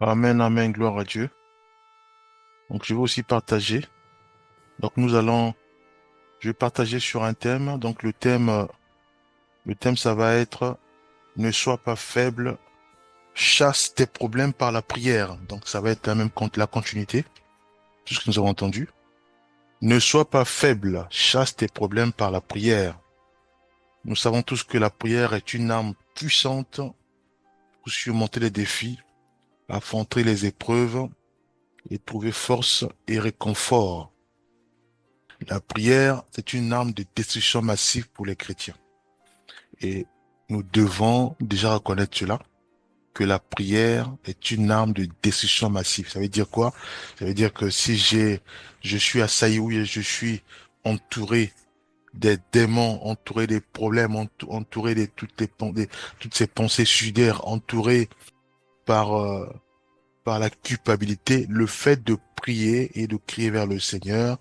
Amen, amen, gloire à Dieu. Donc, je vais aussi partager. Donc, je vais partager sur un thème. Donc, le thème, ça va être ne sois pas faible, chasse tes problèmes par la prière. Donc, ça va être la continuité, tout ce que nous avons entendu. Ne sois pas faible, chasse tes problèmes par la prière. Nous savons tous que la prière est une arme puissante pour surmonter les défis, affronter les épreuves et trouver force et réconfort. La prière, c'est une arme de destruction massive pour les chrétiens. Et nous devons déjà reconnaître cela, que la prière est une arme de destruction massive. Ça veut dire quoi? Ça veut dire que si je suis assailli ou je suis entouré des démons, entouré des problèmes, entouré de toutes ces pensées suicidaires, entouré par, euh, par la culpabilité, le fait de prier et de crier vers le Seigneur,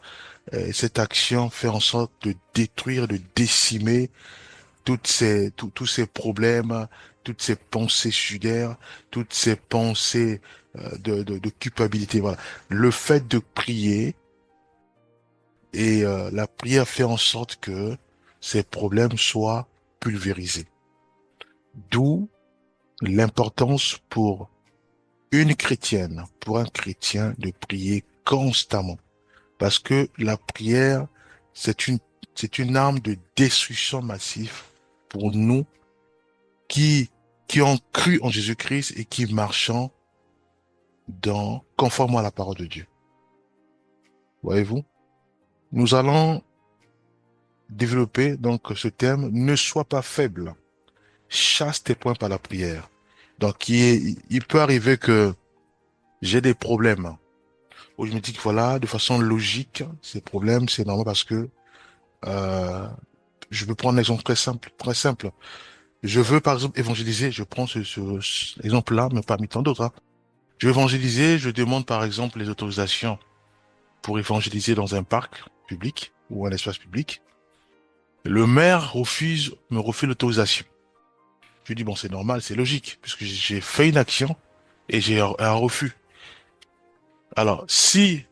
cette action fait en sorte de détruire, de décimer tous ces problèmes, toutes ces pensées suicidaires, toutes ces pensées de culpabilité. Voilà. Le fait de prier et la prière fait en sorte que ces problèmes soient pulvérisés. D'où l'importance pour une chrétienne, pour un chrétien de prier constamment. Parce que la prière, c'est une, c'est une arme de destruction massive pour nous qui, qui ont cru en Jésus-Christ et qui marchons conformément à la parole de Dieu. Voyez-vous? Nous allons développer donc ce thème, ne sois pas faible, chasse tes points par la prière. Donc, il peut arriver que j'ai des problèmes où je me dis que voilà, de façon logique, ces problèmes, c'est normal parce que euh, je peux prendre un exemple très simple, très simple. Je veux par exemple évangéliser, je prends ce exemple-là, mais parmi tant d'autres, hein. Je veux évangéliser, je demande par exemple les autorisations pour évangéliser dans un parc public ou un espace public. Le maire me refuse l'autorisation. Je dis bon, c'est normal, c'est logique, puisque j'ai fait une action et j'ai un refus. Alors, si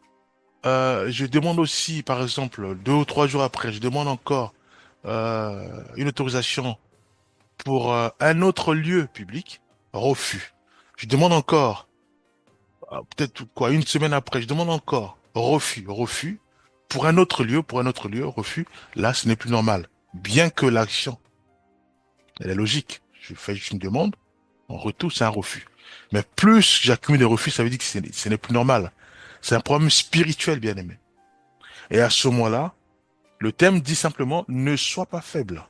je demande aussi, par exemple, 2 ou 3 jours après, je demande encore une autorisation pour un autre lieu public, refus. Je demande encore, peut-être quoi, une semaine après, je demande encore, refus. Pour un autre lieu, refus. Là, ce n'est plus normal. Bien que l'action, elle est logique. Je fais juste une demande, en retour, c'est un refus. Mais plus j'accumule des refus, ça veut dire que ce n'est plus normal. C'est un problème spirituel, bien aimé. Et à ce moment-là, le thème dit simplement, ne sois pas faible.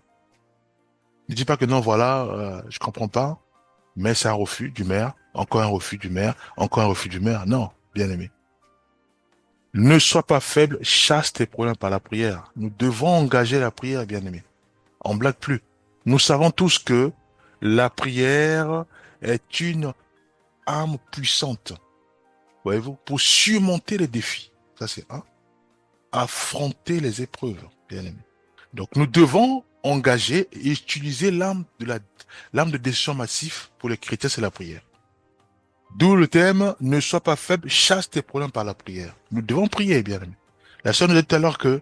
Ne dis pas que non, voilà, je comprends pas, mais c'est un refus du maire, encore un refus du maire, encore un refus du maire. Non, bien aimé. Ne sois pas faible, chasse tes problèmes par la prière. Nous devons engager la prière, bien aimé. On blague plus. Nous savons tous que la prière est une arme puissante, voyez-vous, pour surmonter les défis. Ça, c'est un. Affronter les épreuves, bien aimé. Donc, nous devons engager et utiliser l'arme de décision massif pour les chrétiens, c'est la prière. D'où le thème, ne sois pas faible, chasse tes problèmes par la prière. Nous devons prier, bien aimé. La sœur nous dit tout à l'heure que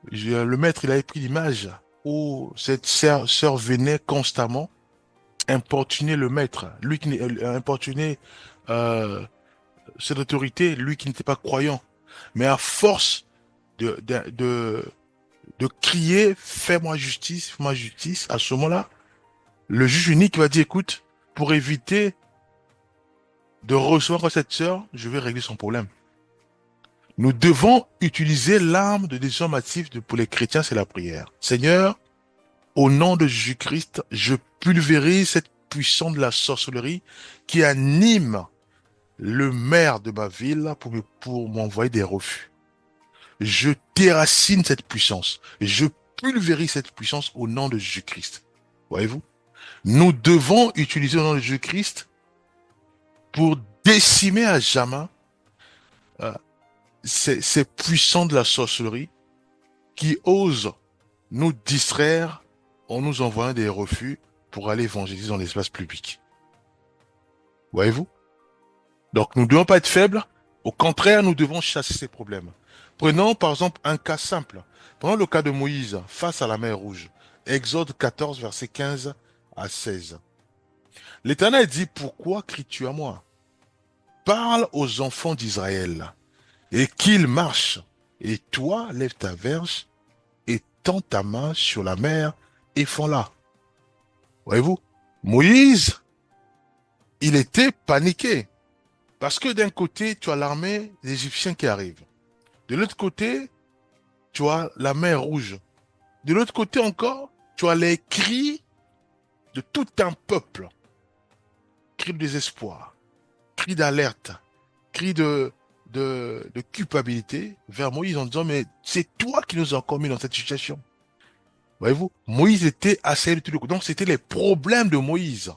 le maître, il avait pris l'image où cette sœur venait constamment importuner le maître, importuner euh, cette autorité, lui qui n'était pas croyant. Mais à force de crier, fais-moi justice, à ce moment-là, le juge unique va dire, écoute, pour éviter de recevoir cette sœur, je vais régler son problème. Nous devons utiliser l'arme de décision massive pour les chrétiens, c'est la prière. Seigneur, au nom de Jésus-Christ, je pulvérise cette puissance de la sorcellerie qui anime le maire de ma ville pour m'envoyer des refus. Je déracine cette puissance. Je pulvérise cette puissance au nom de Jésus-Christ. Voyez-vous? Nous devons utiliser le nom de Jésus-Christ pour décimer à jamais euh, ces puissants de la sorcellerie qui osent nous distraire en nous envoyant des refus pour aller évangéliser dans l'espace public. Voyez-vous? Donc, nous ne devons pas être faibles. Au contraire, nous devons chasser ces problèmes. Prenons par exemple un cas simple. Prenons le cas de Moïse face à la mer Rouge. Exode 14, versets 15 à 16. L'Éternel dit, pourquoi cries-tu à moi? Parle aux enfants d'Israël et qu'ils marchent. Et toi, lève ta verge et tends ta main sur la mer et fends-la. Voyez-vous, Moïse, il était paniqué. Parce que d'un côté, tu as l'armée des Égyptiens qui arrive. De l'autre côté, tu as la mer Rouge. De l'autre côté encore, tu as les cris de tout un peuple. Cris de désespoir, cris d'alerte, cris de culpabilité vers Moïse en disant, mais c'est toi qui nous as encore mis dans cette situation. Voyez-vous, Moïse était assailli de tous les côtés. Donc c'était les problèmes de Moïse.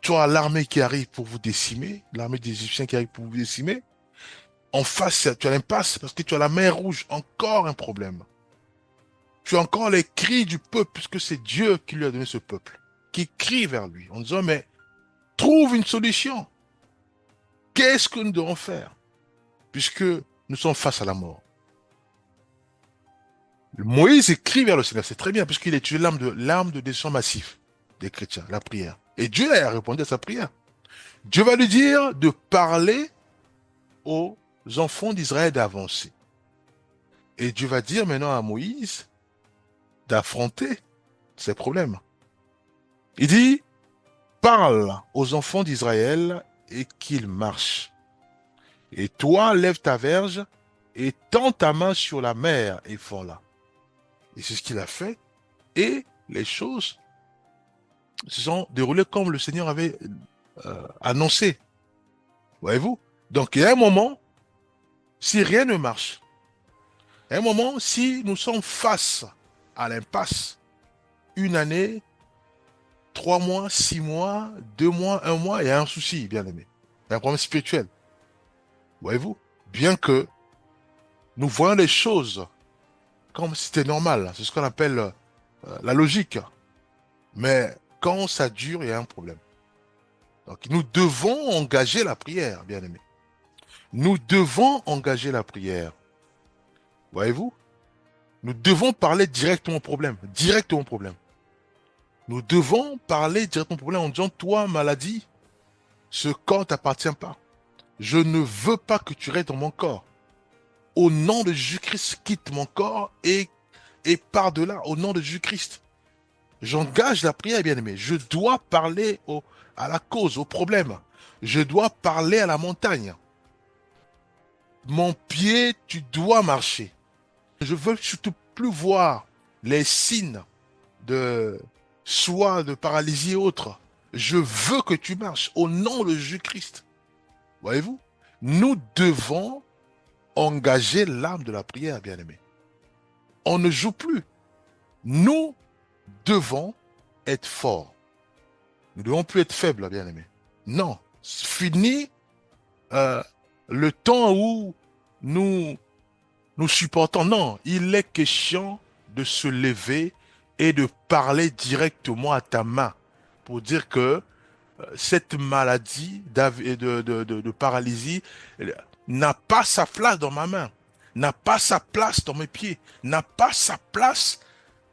Tu as l'armée qui arrive pour vous décimer, l'armée des Égyptiens qui arrive pour vous décimer. En face, tu as l'impasse parce que tu as la mer Rouge, encore un problème. Tu as encore les cris du peuple, puisque c'est Dieu qui lui a donné ce peuple, qui crie vers lui en disant, mais trouve une solution. Qu'est-ce que nous devons faire? Puisque nous sommes face à la mort. Moïse écrit vers le Seigneur, c'est très bien, puisqu'il est tué l'arme de décision massif des chrétiens, la prière. Et Dieu a répondu à sa prière. Dieu va lui dire de parler aux enfants d'Israël d'avancer. Et Dieu va dire maintenant à Moïse d'affronter ces problèmes. Il dit, parle aux enfants d'Israël et qu'ils marchent. Et toi, lève ta verge et tends ta main sur la mer et fends-la. Et c'est ce qu'il a fait. Et les choses se sont déroulées comme le Seigneur avait annoncé. Voyez-vous? Donc, il y a un moment, si rien ne marche, il y a un moment, si nous sommes face à l'impasse, une année, 3 mois, 6 mois, 2 mois, un mois, il y a un souci, bien aimé. Il y a un problème spirituel. Voyez-vous? Bien que nous voyons les choses comme si c'était normal. C'est ce qu'on appelle la logique. Mais quand ça dure, il y a un problème. Donc nous devons engager la prière, bien aimé. Nous devons engager la prière. Voyez-vous? Nous devons parler directement au problème. Directement au problème. Nous devons parler directement au problème en disant, toi, maladie, ce corps ne t'appartient pas. Je ne veux pas que tu restes dans mon corps. Au nom de Jésus-Christ, quitte mon corps et pars de là, au nom de Jésus-Christ. J'engage la prière, bien aimé. Je dois parler à la cause, au problème. Je dois parler à la montagne. Mon pied, tu dois marcher. Je veux surtout plus voir les signes de soit de paralysie et autres. Je veux que tu marches au nom de Jésus-Christ. Voyez-vous? Nous devons engager l'âme de la prière, bien aimé. On ne joue plus. Nous devons être forts. Nous ne devons plus être faibles, bien aimé. Non. Fini le temps où nous supportons. Non, il est question de se lever et de parler directement à ta main pour dire que cette maladie de paralysie n'a pas sa place dans ma main, n'a pas sa place dans mes pieds, n'a pas sa place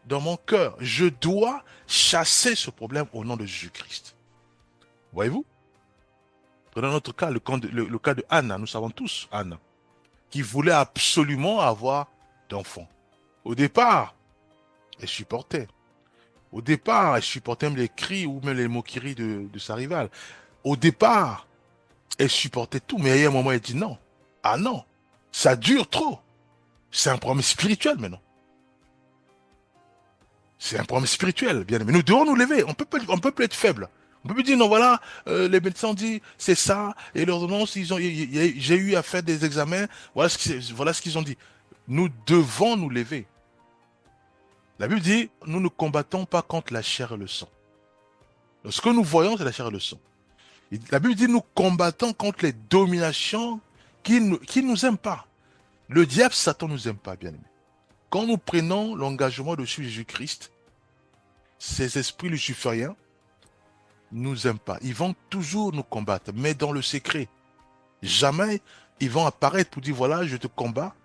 dans mon cœur. Je dois chasser ce problème au nom de Jésus-Christ. Voyez-vous? Dans notre cas, le cas de Anne, nous savons tous Anne, qui voulait absolument avoir d'enfants. Au départ, elle supportait. Au départ, elle supportait même les cris ou même les moqueries de sa rivale. Au départ, elle supportait tout, mais il y a un moment, elle dit non. Ah non, ça dure trop. C'est un problème spirituel maintenant. C'est un problème spirituel, bien aimé. Nous devons nous lever. On peut plus être faible. On peut plus dire non, voilà, les médecins ont dit c'est ça, et l'ordonnance, j'ai eu à faire des examens, voilà ce qu'ils ont dit. Nous devons nous lever. La Bible dit, nous ne combattons pas contre la chair et le sang. Donc, ce que nous voyons, c'est la chair et le sang. Et la Bible dit, nous combattons contre les dominations qui ne nous aiment pas. Le diable, Satan, ne nous aime pas, bien aimé. Quand nous prenons l'engagement de suivre Jésus-Christ, ces esprits lucifériens nous aiment pas. Ils vont toujours nous combattre, mais dans le secret. Jamais ils vont apparaître pour dire, voilà, je te combats,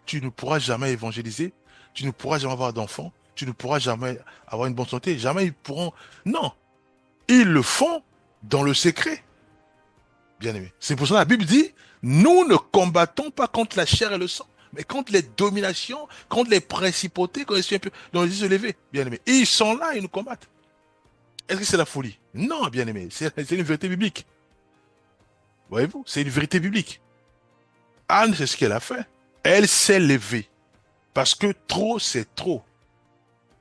tu ne pourras jamais évangéliser, tu ne pourras jamais avoir d'enfants, tu ne pourras jamais avoir une bonne santé. Jamais ils pourront. Non, ils le font dans le secret, bien aimé. C'est pour ça que la Bible dit, nous ne combattons pas contre la chair et le sang, mais contre les dominations, contre les principautés, quand ils sont un peu dans les yeux levés, bien aimé. Et ils sont là, ils nous combattent. Est-ce que c'est la folie? Non, bien aimé, c'est une vérité biblique. Voyez-vous, c'est une vérité biblique. Anne, c'est ce qu'elle a fait. Elle s'est levée parce que trop, c'est trop.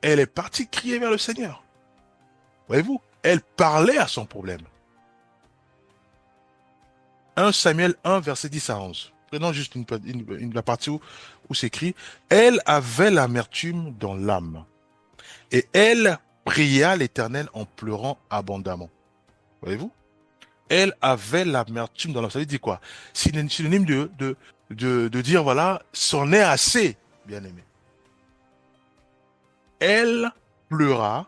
Elle est partie crier vers le Seigneur. Voyez-vous, elle parlait à son problème. 1 Samuel 1, verset 10 à 11. Prenons juste la partie où c'est écrit, elle avait l'amertume dans l'âme et elle pria l'Éternel en pleurant abondamment. Voyez-vous? Elle avait l'amertume dans l'âme. Ça veut dire quoi? C'est un synonyme de dire, voilà, c'en est assez, bien aimé. Elle pleura,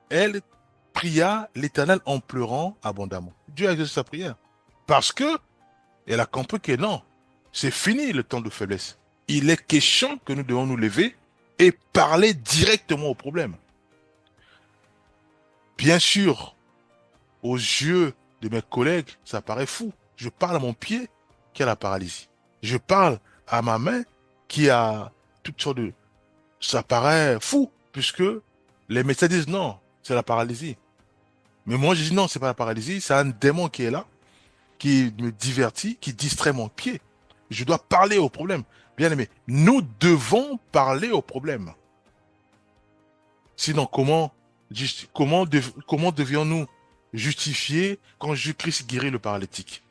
elle pria l'Éternel en pleurant abondamment. Dieu a exaucé sa prière. Parce que elle a compris que non, c'est fini le temps de faiblesse. Il est question que nous devons nous lever et parler directement au problème. Bien sûr, aux yeux de mes collègues, ça paraît fou. Je parle à mon pied qui a la paralysie. Je parle à ma main qui a toutes sortes de... Ça paraît fou, puisque les médecins disent non, c'est la paralysie. Mais moi, je dis non, c'est pas la paralysie, c'est un démon qui est là, qui me divertit, qui distrait mon pied. Je dois parler au problème. Bien aimé, nous devons parler au problème. Sinon, comment devions-nous justifier quand Jésus-Christ guérit le paralytique?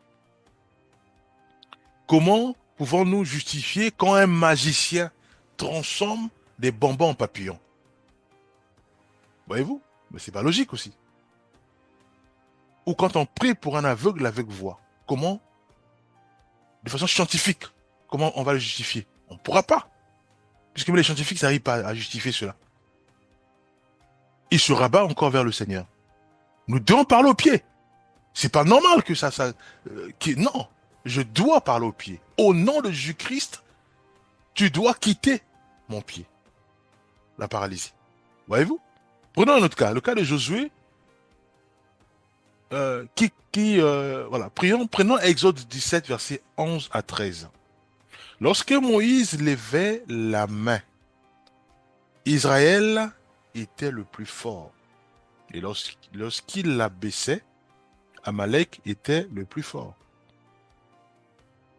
Comment pouvons-nous justifier quand un magicien transforme des bonbons en papillons? Voyez-vous? Mais c'est pas logique aussi. Ou quand on prie pour un aveugle, l'aveugle voit. Comment? De façon scientifique. Comment on va le justifier? On ne pourra pas. Puisque les scientifiques n'arrivent pas à justifier cela. Ils se rabattent encore vers le Seigneur. Nous devons parler au pied. C'est pas normal que non, je dois parler au pied. Au nom de Jésus-Christ, tu dois quitter mon pied. La paralysie. Voyez-vous? Prenons un autre cas, le cas de Josué, voilà, prenons Exode 17, versets 11 à 13. Lorsque Moïse levait la main, Israël était le plus fort. Et lorsqu'il la baissait, Amalek était le plus fort.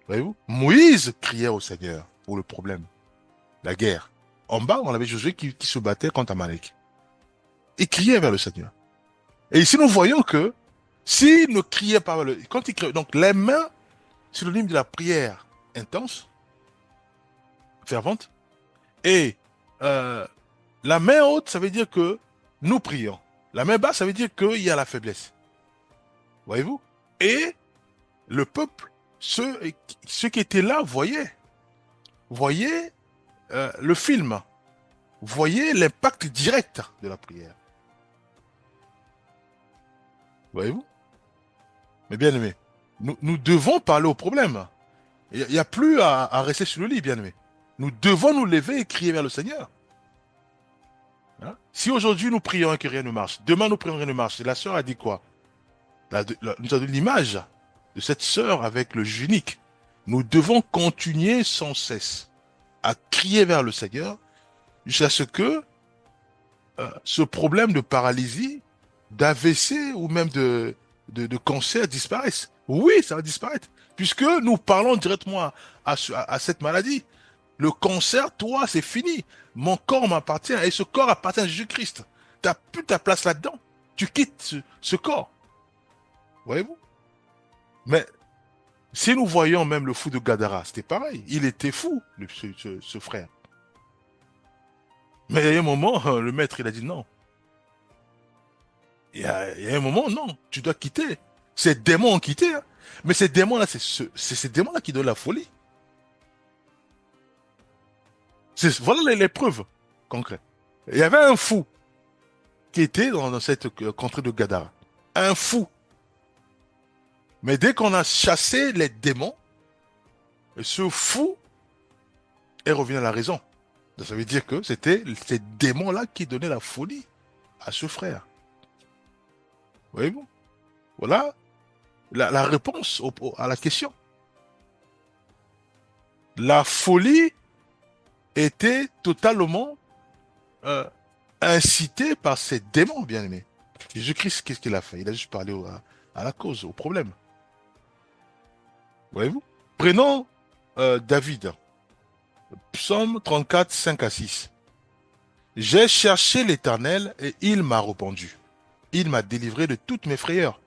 Voyez-vous? Moïse criait au Seigneur pour le problème, la guerre. En bas, on avait Josué qui se battait contre Amalek. Il criait vers le Seigneur. Et ici, nous voyons que s'il ne criait pas vers quand il criait, donc les mains, synonyme de la prière intense, fervente, et la main haute, ça veut dire que nous prions. La main basse, ça veut dire qu'il y a la faiblesse. Voyez-vous? Et le peuple, ceux qui étaient là, voyaient le film, voyaient l'impact direct de la prière. Voyez-vous? Mais bien aimé, nous devons parler au problème. Il n'y a plus à rester sur le lit, bien aimé. Nous devons nous lever et crier vers le Seigneur. Hein? Si aujourd'hui nous prions et que rien ne marche, demain nous prions et rien ne marche, la sœur a dit quoi? Nous a donné l'image de cette sœur avec le juge unique. Nous devons continuer sans cesse à crier vers le Seigneur jusqu'à ce que ce problème de paralysie, d'AVC ou même de cancer disparaisse. Oui, ça va disparaître. Puisque nous parlons directement à cette maladie. Le cancer, toi, c'est fini. Mon corps m'appartient et ce corps appartient à Jésus-Christ. Tu n'as plus ta place là-dedans. Tu quittes ce corps. Voyez-vous? Mais si nous voyons même le fou de Gadara, c'était pareil. Il était fou, ce frère. Mais il y a un moment, le maître, il a dit non. Il y a un moment, non, tu dois quitter. Ces démons ont quitté. Hein. Mais ces démons-là, c'est ces démons-là qui donnent la folie. Voilà les preuves concrètes. Il y avait un fou. qui était dans cette contrée de Gadara. Un fou. Mais dès qu'on a chassé les démons, ce fou est revenu à la raison. Donc, ça veut dire que c'était ces démons-là qui donnaient la folie à ce frère. Voyez-vous? Voilà la réponse à la question. La folie était totalement euh, incitée par ces démons, bien aimés. Jésus-Christ, qu'est-ce qu'il a fait? Il a juste parlé à la cause, au problème. Voyez-vous? Prenons David, Psaume 34, 5 à 6. J'ai cherché l'Éternel et il m'a répondu. Il m'a délivré de toutes mes frayeurs.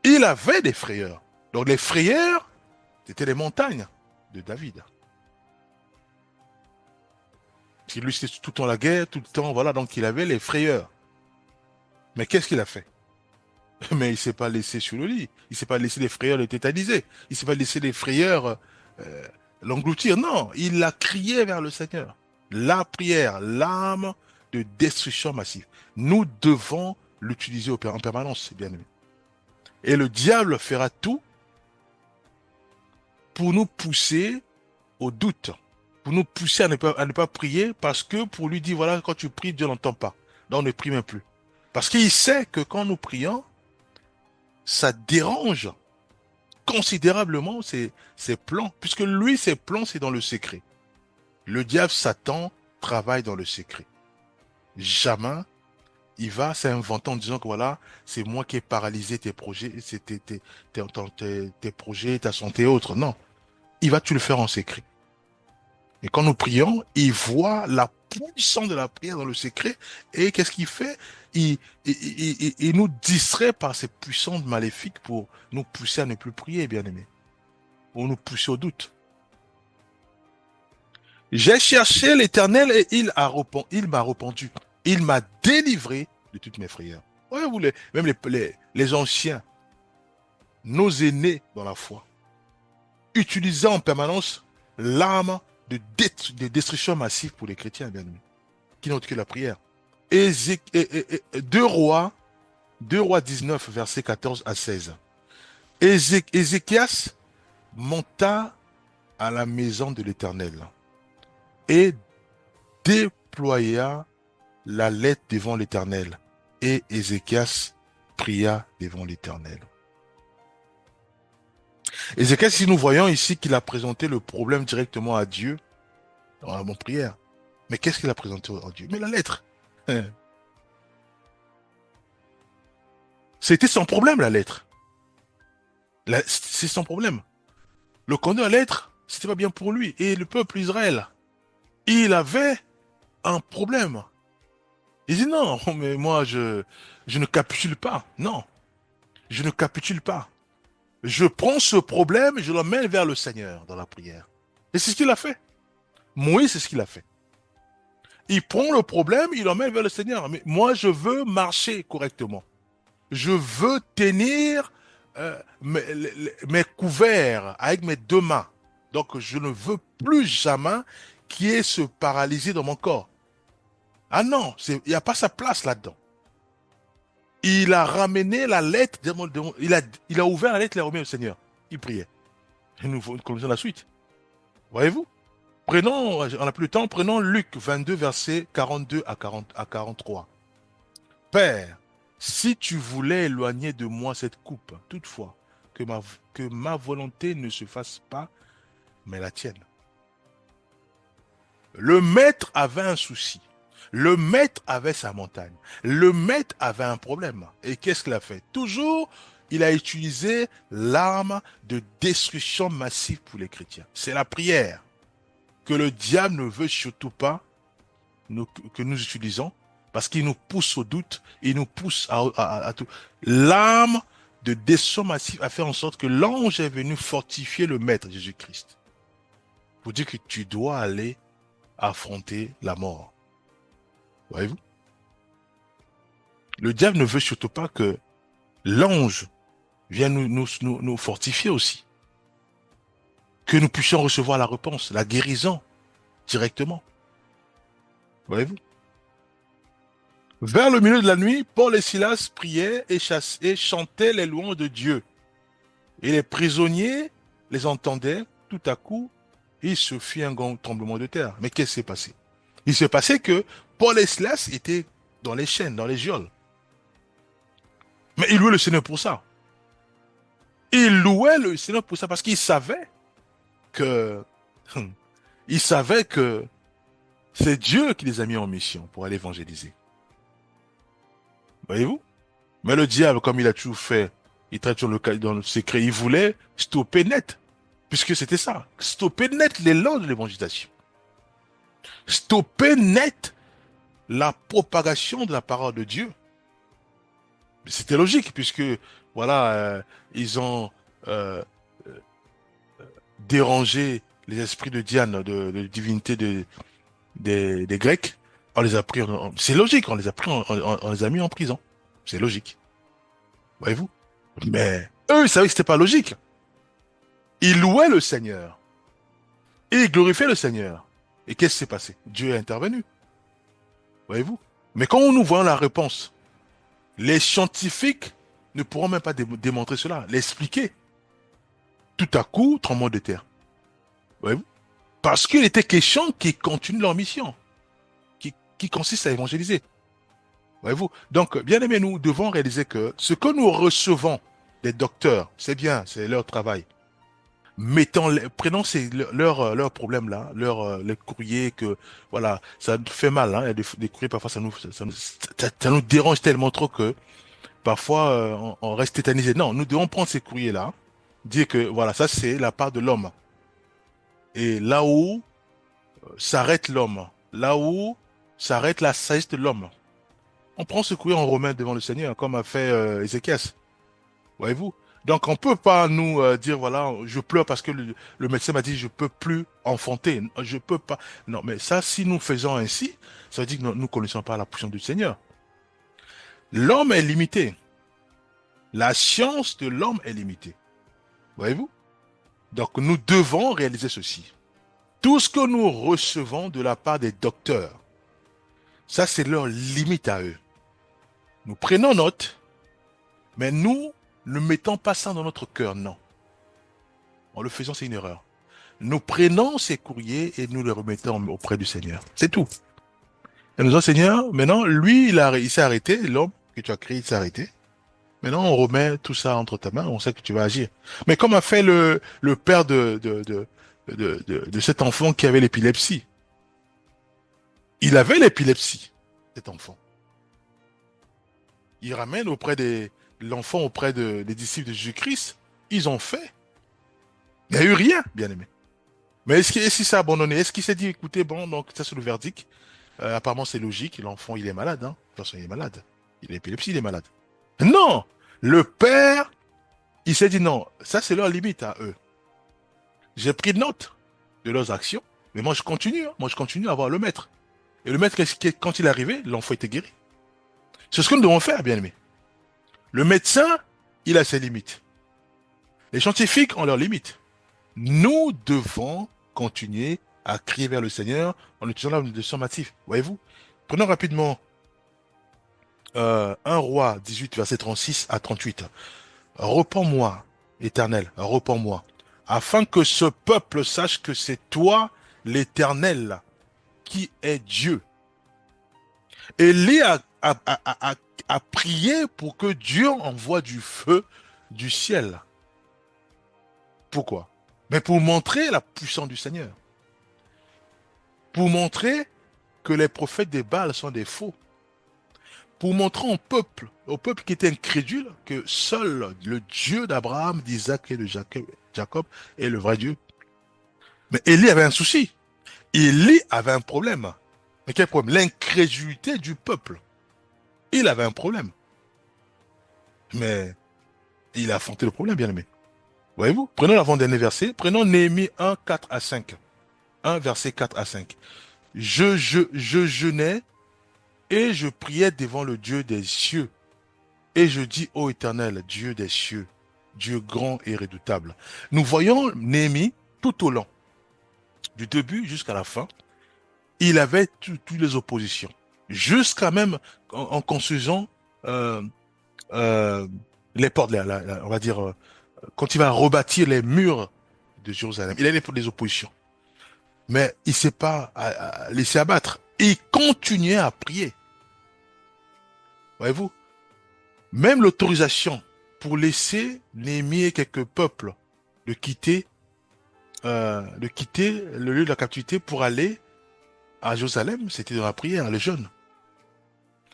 Il avait des frayeurs. Donc les frayeurs, c'était les montagnes de David. Parce que lui, c'était tout le temps la guerre, tout le temps, voilà, donc il avait les frayeurs. Mais qu'est-ce qu'il a fait? Mais il ne s'est pas laissé sur le lit. Il ne s'est pas laissé les frayeurs le tétaniser. Il ne s'est pas laissé les frayeurs euh, l'engloutir. Non, il a crié vers le Seigneur. La prière, l'arme de destruction massive. Nous devons l'utiliser en permanence, bien aimé. Et le diable fera tout pour nous pousser au doute, pour nous pousser à ne pas prier, parce que pour lui dire, voilà, quand tu pries, Dieu n'entend pas. Donc on ne prie même plus. Parce qu'il sait que quand nous prions, ça dérange considérablement ses plans, puisque lui, ses plans, c'est dans le secret. Le diable, Satan, travaille dans le secret. Jamais il va s'inventer en disant que voilà, c'est moi qui ai paralysé tes projets, tes projets, ta santé et autres. Non, il va tout le faire en secret. Et quand nous prions, il voit la puissance de la prière dans le secret. Et qu'est-ce qu'il fait? Il nous distrait par ces puissances maléfiques pour nous pousser à ne plus prier, bien aimé. Pour nous pousser au doute. J'ai cherché l'Éternel et il m'a répondu. Il m'a délivré de toutes mes frayeurs. Ouais, même les anciens, nos aînés dans la foi, utilisant en permanence l'arme de destruction massive pour les chrétiens, bien aimés, qui n'ont que la prière. 2 Rois, 2 Rois 19, versets 14 à 16. Ézéchias monta à la maison de l'Éternel et déploya la lettre devant l'Éternel. Et Ézéchias pria devant l'Éternel. Ézéchias, si nous voyons ici qu'il a présenté le problème directement à Dieu dans la bonne prière. Mais qu'est-ce qu'il a présenté à Dieu? Mais la lettre. C'était son problème, la lettre. C'est son problème. Le contenu de la lettre, c'était pas bien pour lui. Et le peuple Israël, il avait un problème. Il dit non, mais moi, je ne capitule pas. Non, je ne capitule pas. Je prends ce problème et je l'emmène vers le Seigneur dans la prière. Et c'est ce qu'il a fait. Moïse, c'est ce qu'il a fait. Il prend le problème, il l'emmène vers le Seigneur. Mais moi, je veux marcher correctement. Je veux tenir mes couverts avec mes 2 mains. Donc, je ne veux plus jamais qu'il y ait ce paralysie dans mon corps. Ah non, il n'y a pas sa place là-dedans. Il a ramené la lettre, il a ouvert la lettre et l'a remis au Seigneur. Il priait. Et nous commençons la suite. Voyez-vous? Prenons, on n'a plus le temps, prenons Luc 22, versets 42 à 43. Père, si tu voulais éloigner de moi cette coupe, toutefois, que ma volonté ne se fasse pas, mais la tienne. Le maître avait un souci. Le maître avait sa montagne. Le maître avait un problème. Et qu'est-ce qu'il a fait? Toujours, il a utilisé l'arme de destruction massive pour les chrétiens. C'est la prière que le diable ne veut surtout pas que nous utilisons parce qu'il nous pousse au doute, il nous pousse à tout. L'arme de destruction massive a fait en sorte que l'ange est venu fortifier le maître Jésus-Christ pour dire que tu dois aller affronter la mort. Voyez-vous? Le diable ne veut surtout pas que l'ange vienne nous fortifier aussi. Que nous puissions recevoir la réponse, la guérison directement. Voyez-vous? Vers le milieu de la nuit, Paul et Silas priaient et chantaient les louanges de Dieu. Et les prisonniers les entendaient. Tout à coup, il se fit un grand tremblement de terre. Mais qu'est-ce qui s'est passé? Il s'est passé que Paul et Silas étaient dans les chaînes, dans les geôles. Mais ils louaient le Seigneur pour ça. Ils louaient le Seigneur pour ça parce qu'ils savaient que, ils savaient que c'est Dieu qui les a mis en mission pour aller évangéliser. Voyez-vous? Mais le diable, comme il a toujours fait, il traite sur le dans le secret, il voulait stopper net, puisque c'était ça, stopper net l'élan de l'évangélisation, stopper net la propagation de la parole de Dieu. C'était logique, puisque voilà, ils ont euh, dérangé les esprits de Diane, de divinité des Grecs. On les a pris, c'est logique, on les a pris, on les a mis en prison. C'est logique, voyez-vous. Mais eux, ils savaient que c'était pas logique. Ils louaient le Seigneur. Et ils glorifiaient le Seigneur. Et qu'est-ce qui s'est passé? Dieu est intervenu. Voyez-vous? Mais quand nous voyons la réponse, les scientifiques ne pourront même pas démontrer cela, l'expliquer. Tout à coup, tremblement de terre. Voyez-vous? Parce qu'il était question qu'ils continuent leur mission, qui consiste à évangéliser. Voyez-vous? Donc, bien aimés, nous devons réaliser que ce que nous recevons des docteurs, c'est bien, c'est leur travail. Prenons leurs problèmes là, les courriers que, voilà, ça nous fait mal, hein, il y a des courriers parfois ça nous dérange tellement trop que parfois on reste tétanisé. Non, nous devons prendre ces courriers là, dire que voilà, ça c'est la part de l'homme. Et là où s'arrête l'homme, là où s'arrête la sagesse de l'homme, on prend ce courrier, on remet devant le Seigneur, comme a fait Ézéchias. Voyez-vous? Donc on peut pas nous dire voilà, je pleure parce que le médecin m'a dit je peux plus enfanter, je peux pas. Non, mais ça, si nous faisons ainsi, ça veut dire que nous connaissons pas la puissance du Seigneur. L'homme est limité. La science de l'homme est limitée. Voyez-vous? Donc nous devons réaliser ceci. Tout ce que nous recevons de la part des docteurs, ça c'est leur limite à eux. Nous prenons note, mais nous ne mettons pas ça dans notre cœur, non. En le faisant, c'est une erreur. Nous prenons ces courriers et nous les remettons auprès du Seigneur. C'est tout. Et nous disons, Seigneur, maintenant, lui, il s'est arrêté, l'homme que tu as créé, il s'est arrêté. Maintenant, on remet tout ça entre ta main, on sait que tu vas agir. Mais comme a fait le père de cet enfant qui avait l'épilepsie. Il avait l'épilepsie, cet enfant. Il ramène l'enfant auprès des disciples de Jésus-Christ. Ils ont fait. Il n'y a eu rien, bien aimé. Mais est-ce qu'il s'est abandonné? Est-ce qu'il s'est dit, écoutez, bon, donc ça c'est le verdict. Apparemment c'est logique, l'enfant il est malade, hein. De toute façon il est malade. Il a l'épilepsie, il est malade. Non! Le père, il s'est dit non, ça c'est leur limite à eux. J'ai pris note de leurs actions, mais moi je continue, hein. Moi je continue à voir le maître. Et le maître, quand il est arrivé, l'enfant était guéri. C'est ce que nous devons faire, bien aimé. Le médecin, il a ses limites. Les scientifiques ont leurs limites. Nous devons continuer à crier vers le Seigneur en utilisant la de son massif. Voyez-vous? Prenons rapidement 1 Roi 18, verset 36 à 38. Repends-moi, Éternel, repends-moi, afin que ce peuple sache que c'est toi, l'Éternel, qui est Dieu. Élie a prié pour que Dieu envoie du feu du ciel. Pourquoi? Mais pour montrer la puissance du Seigneur. Pour montrer que les prophètes des Baals sont des faux. Pour montrer au peuple qui était incrédule, que seul le Dieu d'Abraham, d'Isaac et de Jacob est le vrai Dieu. Mais Élie avait un souci. Élie avait un problème. Mais quel problème? L'incrédulité du peuple. Il avait un problème. Mais il a affronté le problème, bien aimé. Voyez-vous? Prenons l'avant-dernier verset. Prenons Néhémie 1, 4 à 5. 1, verset 4 à 5. Je jeûnais et je priais devant le Dieu des cieux. Et je dis, ô Éternel, Dieu des cieux, Dieu grand et redoutable. Nous voyons Néhémie tout au long, du début jusqu'à la fin. Il avait toutes les oppositions. jusqu'à même en construisant euh, euh, les portes, on va dire, quand il va rebâtir les murs de Jérusalem. Il a des oppositions. Mais il s'est pas laissé abattre. Il continuait à prier. Voyez-vous? Même l'autorisation pour laisser Néhémie et quelques peuples de quitter le lieu de la captivité pour aller à Jérusalem, c'était dans la prière, les jeunes.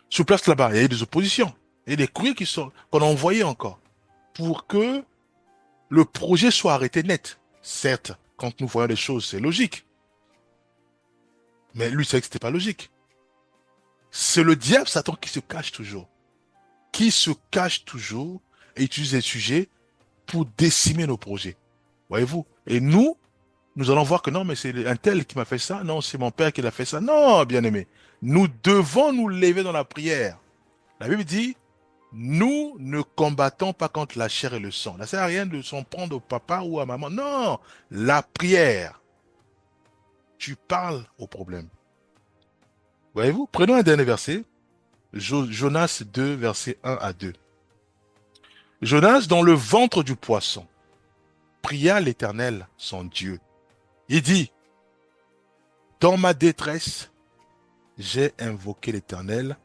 Sur place là-bas, il y a eu des oppositions. Il y a des courriers qu'on a envoyés encore pour que le projet soit arrêté net. Certes, quand nous voyons les choses, c'est logique. Mais lui, savait que c'était pas logique. C'est le diable, Satan, qui se cache toujours. Qui se cache toujours et utilise les sujets pour décimer nos projets. Voyez-vous? Et nous allons voir que non, mais c'est un tel qui m'a fait ça. Non, c'est mon père qui l'a fait ça. Non, bien-aimé. Nous devons nous lever dans la prière. La Bible dit, nous ne combattons pas contre la chair et le sang. Ça sert à rien de s'en prendre au papa ou à maman. Non, la prière. Tu parles au problème. Voyez-vous? Prenons un dernier verset. Jonas 2, versets 1 à 2. Jonas, dans le ventre du poisson, pria l'Éternel, son Dieu. Il dit, dans ma détresse, j'ai invoqué l'Éternel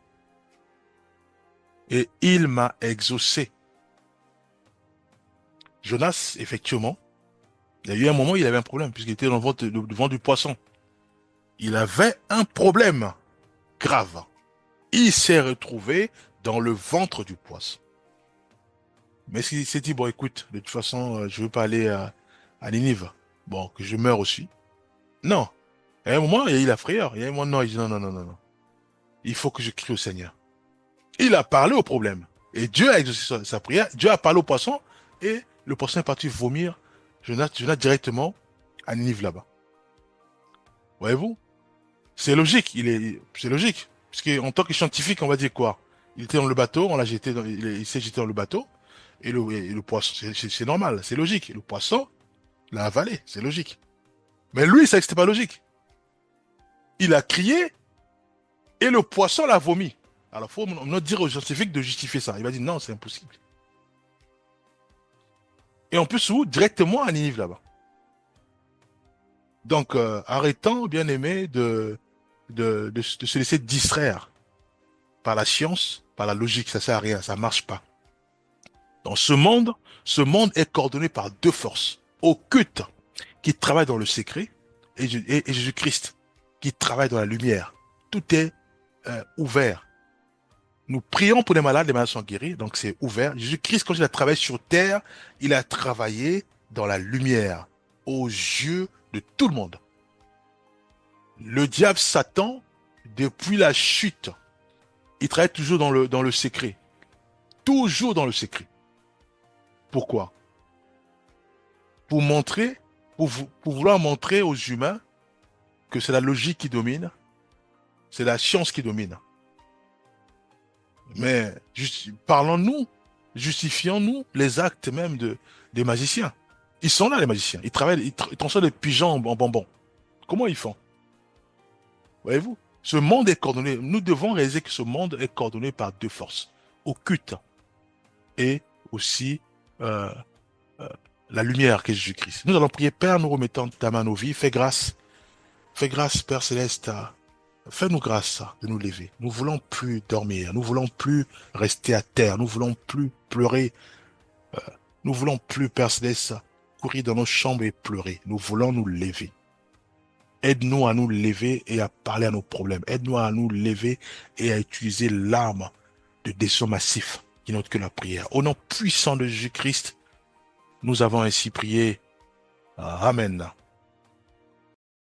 et il m'a exaucé. Jonas, effectivement, il y a eu un moment où il avait un problème puisqu'il était dans le ventre du poisson. Il avait un problème grave. Il s'est retrouvé dans le ventre du poisson. Mais il s'est dit, bon, écoute, de toute façon, je veux pas aller à Ninive. Bon, que je meure aussi. Non. À un moment, il y a eu la frayeur. Il y a un moment, non, il dit, non, non, non, non, non. Il faut que je crie au Seigneur. Il a parlé au problème. Et Dieu a exaucé sa prière. Dieu a parlé au poisson. Et le poisson est parti vomir Jonas directement à Ninive là-bas. Voyez-vous? C'est logique. C'est logique. Parce qu'en tant que scientifique, on va dire quoi? Il était dans le bateau, on l'a jeté il s'est jeté dans le bateau. Et le poisson, c'est normal, c'est logique. Et le poisson l'a avalé, c'est logique. Mais lui, il savait que c'était pas logique. Il a crié et le poisson l'a vomi. Alors, il faut maintenant dire aux scientifiques de justifier ça. Il va dire non, c'est impossible. Et en plus, où? Directement à Ninive là-bas. Donc, arrêtons, bien aimé, de se laisser distraire par la science, par la logique. Ça sert à rien, ça marche pas. Dans ce monde est coordonné par deux forces occultes qui travaillent dans le secret et Jésus-Christ qui travaille dans la lumière. Tout est ouvert. Nous prions pour les malades sont guéris, donc c'est ouvert. Jésus-Christ, quand il a travaillé sur terre, il a travaillé dans la lumière, aux yeux de tout le monde. Le diable Satan, depuis la chute, il travaille toujours dans le secret. Toujours dans le secret. Pourquoi? Pour montrer, pour vouloir montrer aux humains que c'est la logique qui domine, c'est la science qui domine. Mais parlons-nous, justifions-nous les actes même des magiciens. Ils sont là, les magiciens. Ils travaillent, ils transforment des pigeons en bonbons. Comment ils font? Voyez-vous? Ce monde est coordonné. Nous devons réaliser que ce monde est coordonné par deux forces occultes et aussi euh, euh, la lumière qu'est Jésus-Christ. Nous allons prier, Père, nous remettons ta main à nos vies. Fais grâce, Père Céleste, fais-nous grâce de nous lever. Nous voulons plus dormir. Nous voulons plus rester à terre. Nous voulons plus pleurer. Nous voulons plus, Père Céleste, courir dans nos chambres et pleurer. Nous voulons nous lever. Aide-nous à nous lever et à parler à nos problèmes. Aide-nous à nous lever et à utiliser l'arme de décision massif qui n'est autre que la prière. Au nom puissant de Jésus-Christ, nous avons ainsi prié. Amen.